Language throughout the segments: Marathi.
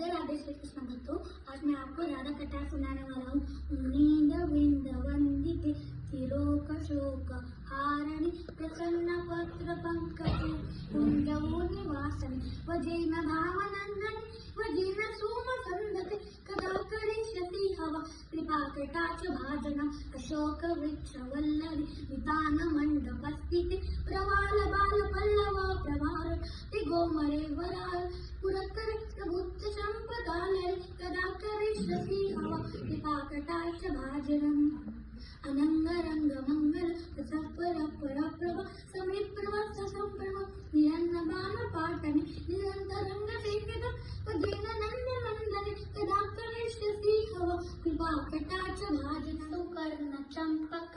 राधे राधे श्री कृष्ण भक्तों। आज मैं आपको राधा कथा सुनाने वाला हूँ। नींद विंद वंदिते त्रिलोक शोक हारिणी प्रसन्न पत्र पंकजे कुंजो निवासने वजेन भावनंदने वजेन सोम संदते कदा करिष्यति हवा कृपाकटाक्ष भाजनम् अशोक वृक्ष वल्लरी वितान मंडपस्थिते प्रवाल बाल पल्लव प्रवार गोमरे वराल पुरत्तरे प्रभुत्व संपदालये कदा करिष्यति हवा कृपाकटाक्ष भाजनम् अनंग रंग मंगल सपर पर प्रभ समित प्रभ संप्रभ निरन्न बाण पाटने निरंतर रंग सेवित वजेन नंद नंदने कदा करिष्यति हवा कृपाकटाक्ष भाजन सुकर्ण चंपक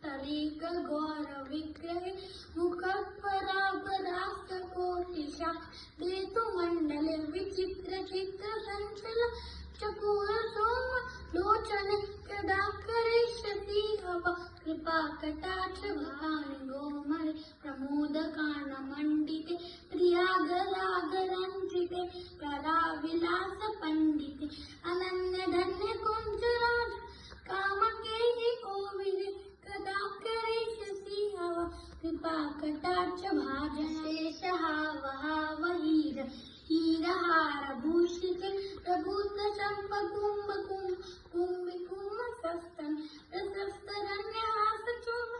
तलीक गौर विग्रह मुख परागरास्त कोटिशा देतु मंडले विचित्र चित्र संचल चकोर सोम लोचने कदा करिष्यति हवा कृपाकटाक्ष भानि गोमरे प्रमोद कान मंडिते प्रियागराग रंजिते करा विलास पंडिते अनन्य धन्य कुंजराज कामकेहि कोविले कदा करिष्यति हवा कृपाकटाक्ष भाजन शेषहावहावहीर हीरहार भूषिते प्रभुत चंप कुंभ कुंभ कुंभ कुंभ सस्तन प्रशस्तरण्यहास चोभ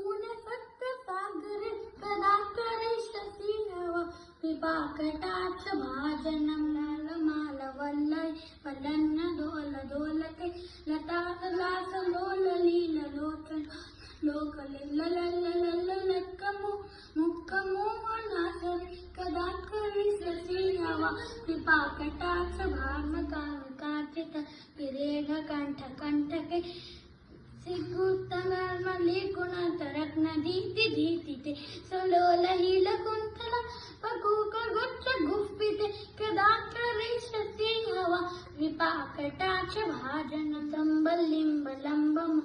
ऊने सत्य सागरे कदा करिष्यति हवा कृपाकटाक्ष भाजनम् लाल माल वल्लरी वदन्न दोल दोलते लता लास लोल लील लोचन लोक लक्कमो मुक्कमो नासरे कदा करिष्यति हवा कृपाकटाक्ष भार्मकाचित विरेघ कंठ कंठके सिकुत्तमर्मलि गुणतरत्न दीति दीतिते सलोल हील कुंतल पकूक गुच्छ गुप्पिते कदा करिष्यति हवा कृपाकटाक्ष भाजन संबलिंब लंबम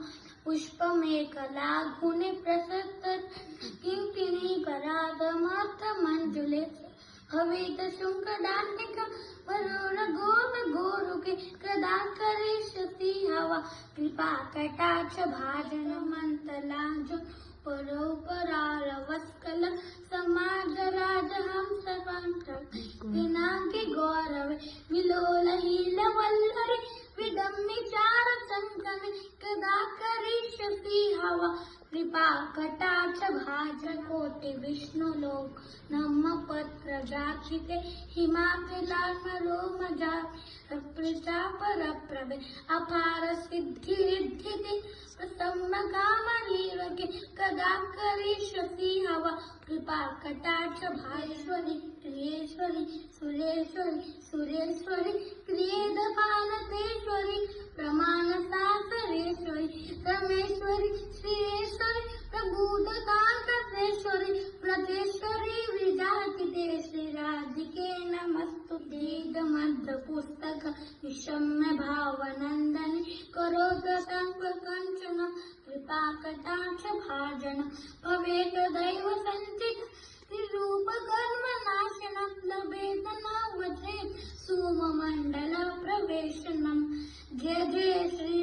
पुष्पमेकलाघुने प्रसक्त किंकिणी परागमथ मंजुले हवित शुंकदान्तिका वरुण गोप गोरुके कदा करिष्यति हवा कृपाकटाक्ष भाजन मंतलांजो परोपरार वस्कल समाज राज हंस पिनाकी गौरव विलोल हील वल्लरी विडम्बि चार संकने कदा करिष्यति हवा कृपाकटाक्ष भाजन कोटि विष्णु लोक नम पत्र जाचिते हिमाचलात्म रोम जा प्रचापर प्रभे अपार सिद्धि रिद्धिते प्रसन्न कामनीरके कदा करिष्यति हवा कृपाकटाक्ष भाईश्वरी क्रियेश्वरी सुरेश्वरी सुरेश्वरी क्रियेदपालतेश्वरी प्रमाण शास्त्रेश्वरी रमेश्वरी श्रीश्वरी प्रबुद्धतांकश्वरी प्रदेश्वरी विजातिते श्री राधिके नमस्तुते मध्य पुस्तक निशम्य भावनंदने करोत संकंचन कृपाकटाक्ष भाजन भवेत दैव संचित रूप कर्म नाशन लभेत नवचे सोम मंडल प्रवेशनम जय जय श्री